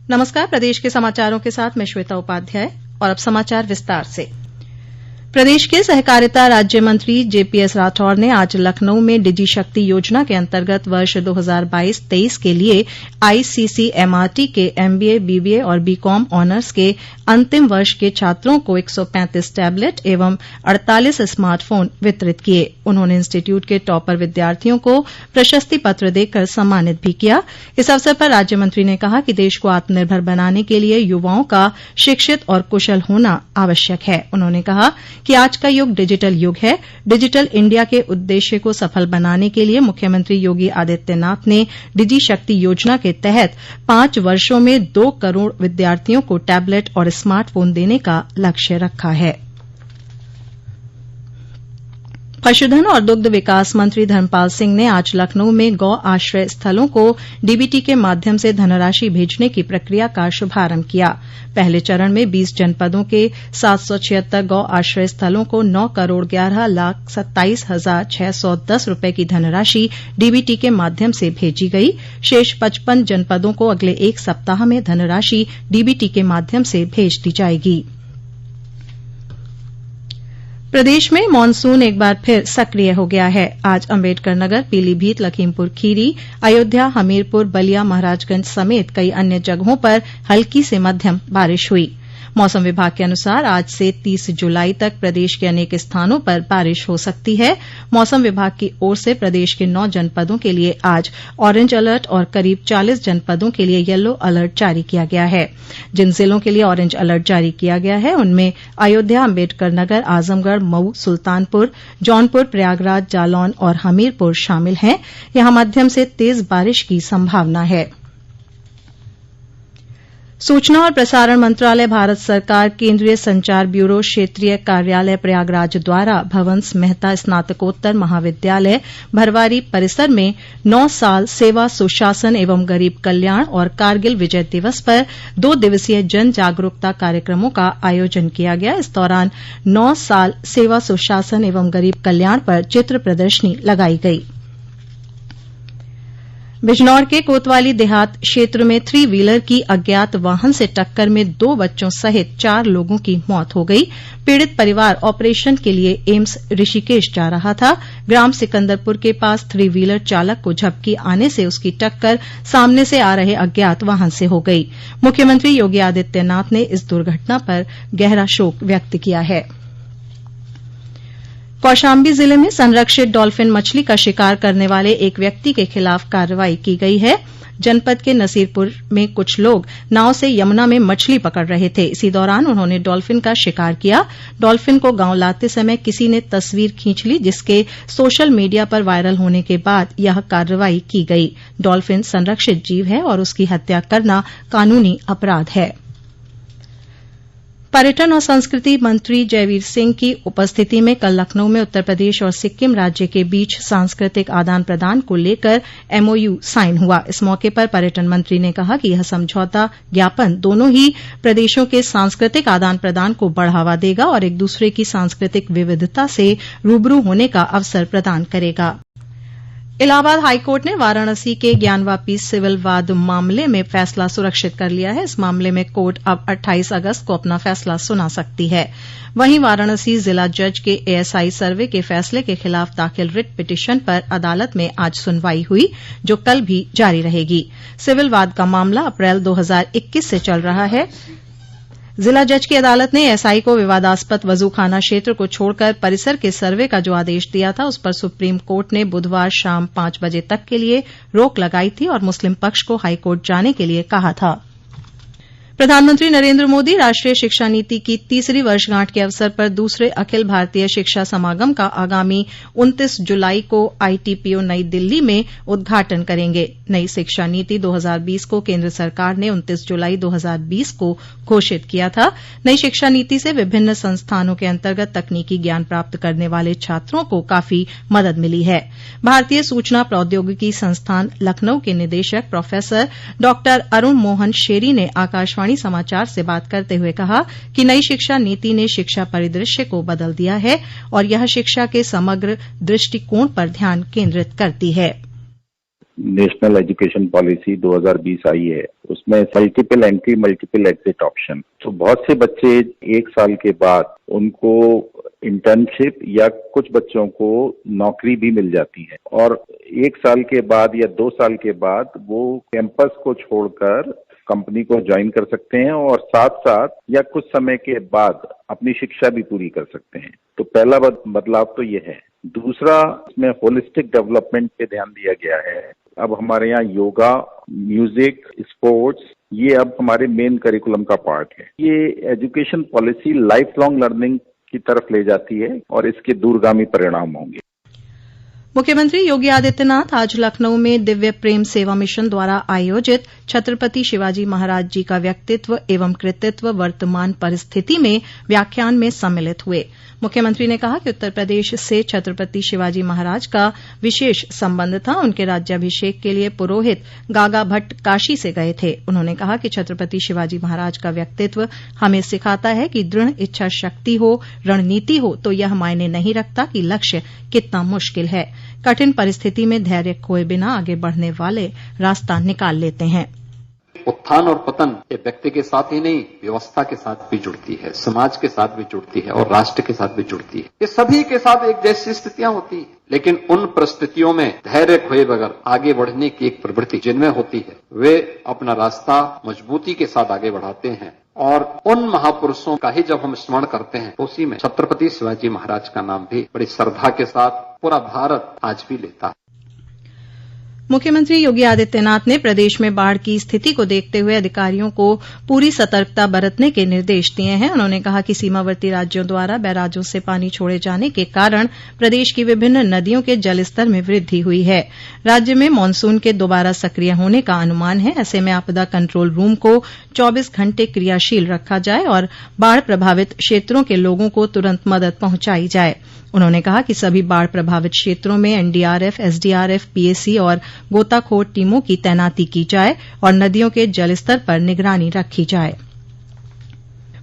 नमस्कार, प्रदेश के समाचारों के साथ मैं श्वेता उपाध्याय और अब समाचार विस्तार से। प्रदेश के सहकारिता राज्य मंत्री जेपीएस राठौर ने आज लखनऊ में डिजी शक्ति योजना के अंतर्गत वर्ष 2022-23 के लिए आईसीसीएमआरटी के एमबीए, बीबीए और बीकॉम ऑनर्स के अंतिम वर्ष के छात्रों को 135 टैबलेट एवं 48 स्मार्टफोन वितरित किए। उन्होंने इंस्टीट्यूट के टॉपर विद्यार्थियों को प्रशस्ति पत्र देकर सम्मानित भी किया। इस अवसर पर राज्य मंत्री ने कहा कि देश को आत्मनिर्भर बनाने के लिए युवाओं का शिक्षित और कुशल होना आवश्यक है। उन्होंने कहा कि आज का युग डिजिटल युग है। डिजिटल इंडिया के उद्देश्य को सफल बनाने के लिए मुख्यमंत्री योगी आदित्यनाथ ने डिजी शक्ति योजना के तहत 5 वर्षों में 2 करोड़ विद्यार्थियों को टैबलेट और स्मार्टफोन देने का लक्ष्य रखा है। पशुधन और दुग्ध विकास मंत्री धर्मपाल सिंह ने आज लखनऊ में गौ आश्रय स्थलों को डीबीटी के माध्यम से धनराशि भेजने की प्रक्रिया का शुभारंभ किया। पहले चरण में 20 जनपदों के 776 गौ आश्रय स्थलों को 9,11,27,610 रूपये की धनराशि डीबीटी के माध्यम से भेजी गई। शेष 55 जनपदों को अगले 1 सप्ताह में धनराशि डीबीटी के माध्यम से भेज दी जाएगी। प्रदेश में मानसून एक बार फिर सक्रिय हो गया है। आज अम्बेडकर नगर, पीलीभीत, लखीमपुर खीरी, अयोध्या, हमीरपुर, बलिया, महाराजगंज समेत कई अन्य जगहों पर हल्की से मध्यम बारिश हुई। मौसम विभाग के अनुसार आज से 30 जुलाई तक प्रदेश के अनेक स्थानों पर बारिश हो सकती है। मौसम विभाग की ओर से प्रदेश के 9 जनपदों के लिए आज ऑरेंज अलर्ट और करीब 40 जनपदों के लिए येलो अलर्ट जारी किया गया है। जिन जिलों के लिए ऑरेंज अलर्ट जारी किया गया है उनमें अयोध्या, अम्बेडकर नगर, आजमगढ़, मऊ, सुल्तानपुर, जौनपुर, प्रयागराज, जालौन और हमीरपुर शामिल हैं। यहां मध्यम से तेज बारिश की संभावना है। सूचना और प्रसारण मंत्रालय, भारत सरकार, केंद्रीय संचार ब्यूरो, क्षेत्रीय कार्यालय प्रयागराज द्वारा भवंस मेहता स्नातकोत्तर महाविद्यालय भरवारी परिसर में 9 साल सेवा सुशासन एवं गरीब कल्याण और कारगिल विजय दिवस पर 2 दिवसीय जन जागरूकता कार्यक्रमों का आयोजन किया गया। इस दौरान 9 साल सेवा सुशासन एवं गरीब कल्याण पर चित्र प्रदर्शनी लगाई गई। बिजनौर के कोतवाली देहात क्षेत्र में 3 व्हीलर की अज्ञात वाहन से टक्कर में 2 बच्चों सहित 4 लोगों की मौत हो गई। पीड़ित परिवार ऑपरेशन के लिए एम्स ऋषिकेश जा रहा था। ग्राम सिकंदरपुर के पास 3 व्हीलर चालक को झपकी आने से उसकी टक्कर सामने से आ रहे अज्ञात वाहन से हो गई। मुख्यमंत्री योगी आदित्यनाथ ने इस दुर्घटना पर गहरा शोक व्यक्त किया है। कौशाम्बी जिले में संरक्षित डॉल्फिन मछली का शिकार करने वाले एक व्यक्ति के खिलाफ कार्रवाई की गई है। जनपद के नसीरपुर में कुछ लोग नाव से यमुना में मछली पकड़ रहे थे। इसी दौरान उन्होंने डॉल्फिन का शिकार किया। डॉल्फिन को गांव लाते समय किसी ने तस्वीर खींच ली, जिसके सोशल मीडिया पर वायरल होने के बाद यह कार्रवाई की गई। डॉल्फिन संरक्षित जीव है और उसकी हत्या करना कानूनी अपराध है। पर्यटन और संस्कृति मंत्री जयवीर सिंह की उपस्थिति में कल लखनऊ में उत्तर प्रदेश और सिक्किम राज्य के बीच सांस्कृतिक आदान प्रदान को लेकर एमओयू साइन हुआ। इस मौके पर पर्यटन मंत्री ने कहा कि यह समझौता ज्ञापन दोनों ही प्रदेशों के सांस्कृतिक आदान प्रदान को बढ़ावा देगा और एक दूसरे की सांस्कृतिक विविधता से रूबरू होने का अवसर प्रदान करेगा। इलाहाबाद हाईकोर्ट ने वाराणसी के ज्ञानवापी सिविल वाद मामले में फैसला सुरक्षित कर लिया है। इस मामले में कोर्ट अब 28 अगस्त को अपना फैसला सुना सकती है। वहीं वाराणसी जिला जज के एएसआई सर्वे के फैसले के खिलाफ दाखिल रिट पिटीशन पर अदालत में आज सुनवाई हुई, जो कल भी जारी रहेगी। सिविल वाद का मामला अप्रैल 2021 से चल रहा है। जिला जज की अदालत ने एसआई को विवादास्पद वजूखाना क्षेत्र को छोड़कर परिसर के सर्वे का जो आदेश दिया था, उस पर सुप्रीम कोर्ट ने बुधवार शाम 5 बजे तक के लिए रोक लगाई थी और मुस्लिम पक्ष को हाईकोर्ट जाने के लिए कहा था। प्रधानमंत्री नरेंद्र मोदी राष्ट्रीय शिक्षा नीति की 3री वर्षगांठ के अवसर पर दूसरे अखिल भारतीय शिक्षा समागम का आगामी 29 जुलाई को आईटीपीओ नई दिल्ली में उद्घाटन करेंगे। नई शिक्षा नीति 2020 को केंद्र सरकार ने 29 जुलाई 2020 को घोषित किया था। नई शिक्षा नीति से विभिन्न संस्थानों के अंतर्गत तकनीकी ज्ञान प्राप्त करने वाले छात्रों को काफी मदद मिली है। भारतीय सूचना प्रौद्योगिकी संस्थान लखनऊ के निदेशक प्रोफेसर डॉक्टर अरुण मोहन शेरी ने आकाशवाणी समाचार से बात करते हुए कहा कि नई शिक्षा नीति ने शिक्षा परिदृश्य को बदल दिया है और यह शिक्षा के समग्र दृष्टिकोण पर ध्यान केंद्रित करती है। नेशनल एजुकेशन पॉलिसी 2020 आई है, उसमें multiple entry multiple exit option, तो बहुत से बच्चे 1 साल के बाद उनको इंटर्नशिप या कुछ बच्चों को नौकरी भी मिल जाती है और 1 साल के बाद या 2 साल के बाद वो कैंपस को छोड़कर कंपनी को ज्वाइन कर सकते हैं और साथ साथ या कुछ समय के बाद अपनी शिक्षा भी पूरी कर सकते हैं। तो पहला बदलाव तो ये है। दूसरा, इसमें होलिस्टिक डेवलपमेंट पे ध्यान दिया गया है। अब हमारे यहाँ योगा, म्यूजिक, स्पोर्ट्स ये अब हमारे मेन करिकुलम का पार्ट है। ये education policy life long learning की तरफ ले जाती है और इसके दूरगामी परिणाम होंगे। मुख्यमंत्री योगी आदित्यनाथ आज लखनऊ में दिव्य प्रेम सेवा मिशन द्वारा आयोजित छत्रपति शिवाजी महाराज जी का व्यक्तित्व एवं कृतित्व वर्तमान परिस्थिति में व्याख्यान में सम्मिलित हुए। मुख्यमंत्री ने कहा कि उत्तर प्रदेश से छत्रपति शिवाजी महाराज का विशेष संबंध था। उनके राज्याभिषेक के लिए पुरोहित गागा भट्ट काशी से गए थे। उन्होंने कहा कि छत्रपति शिवाजी महाराज का व्यक्तित्व हमें सिखाता है कि दृढ़ इच्छा शक्ति हो, रणनीति हो तो यह मायने नहीं रखता कि लक्ष्य कितना मुश्किल है। कठिन परिस्थिति में धैर्य खोए बिना आगे बढ़ने वाले रास्ता निकाल लेते हैं। उत्थान और पतन ये व्यक्ति के साथ ही नहीं, व्यवस्था के साथ भी जुड़ती है, समाज के साथ भी जुड़ती है और राष्ट्र के साथ भी जुड़ती है। ये सभी के साथ एक जैसी स्थितियां होती है, लेकिन उन परिस्थितियों में धैर्य खोए बगैर आगे बढ़ने की एक प्रवृत्ति जिनमें होती है, वे अपना रास्ता मजबूती के साथ आगे बढ़ाते हैं। और उन महापुरुषों का ही जब हम स्मरण करते हैं तो उसी में छत्रपति शिवाजी महाराज का नाम भी बड़ी श्रद्धा के साथ पूरा भारत आज भी लेता है। मुख्यमंत्री योगी आदित्यनाथ ने प्रदेश में बाढ़ की स्थिति को देखते हुए अधिकारियों को पूरी सतर्कता बरतने के निर्देश दिए हैं। उन्होंने कहा कि सीमावर्ती राज्यों द्वारा बैराजों से पानी छोड़े जाने के कारण प्रदेश की विभिन्न नदियों के जलस्तर में वृद्धि हुई है। राज्य में मानसून के दोबारा सक्रिय होने का अनुमान है। ऐसे में आपदा कंट्रोल रूम को 24 घंटे क्रियाशील रखा जाए और बाढ़ प्रभावित क्षेत्रों के लोगों को तुरंत मदद पहुंचाई जाए। उन्होंने कहा कि सभी बाढ़ प्रभावित क्षेत्रों में एनडीआरएफ, एसडीआरएफ, पीएसी और गोताखोर टीमों की तैनाती की जाए और नदियों के जलस्तर पर निगरानी रखी जाए।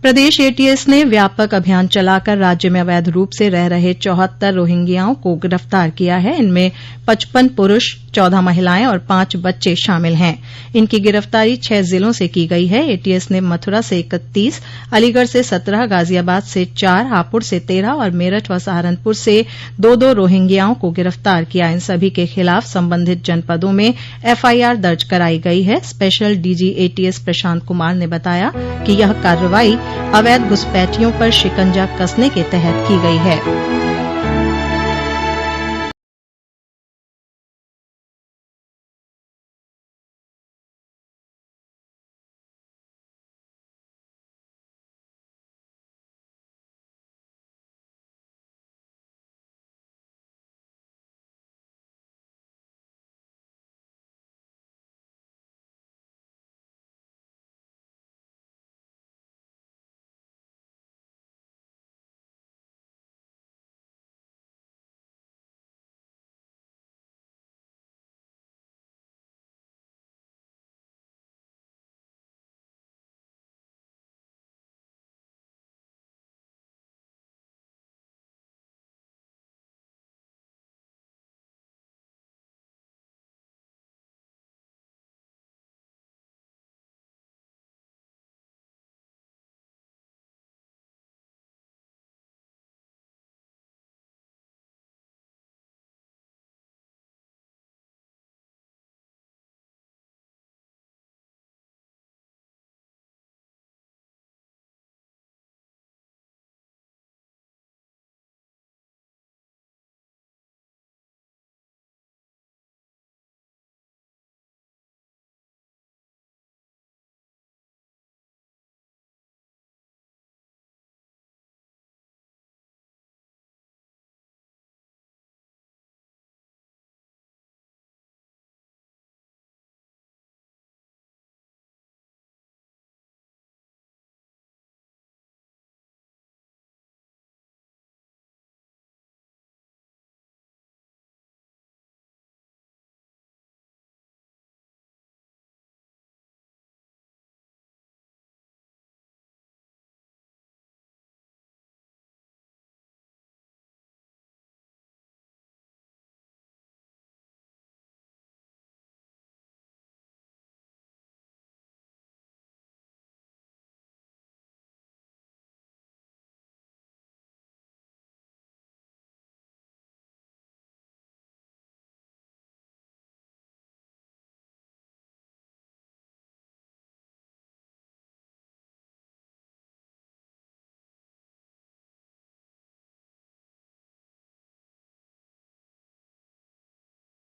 प्रदेश एटीएस ने व्यापक अभियान चलाकर राज्य में अवैध रूप से रह रहे 74 रोहिंग्याओं को गिरफ्तार किया है। इनमें 55 पुरुष, 14 महिलाएं और 5 बच्चे शामिल हैं। इनकी गिरफ्तारी 6 जिलों से की गई है। एटीएस ने मथुरा से 31, अलीगढ़ से 17, गाजियाबाद से 4, हापुड़ से 13 और मेरठ व सहारनपुर से 2-2 रोहिंग्याओं को गिरफ्तार किया। इन सभी के खिलाफ संबंधित जनपदों में एफआईआर दर्ज कराई गई है। Special DG ATS Prashant Kumar ने बताया कि यह कार्रवाई अवैध घुसपैठियों पर शिकंजा कसने के तहत की गई है।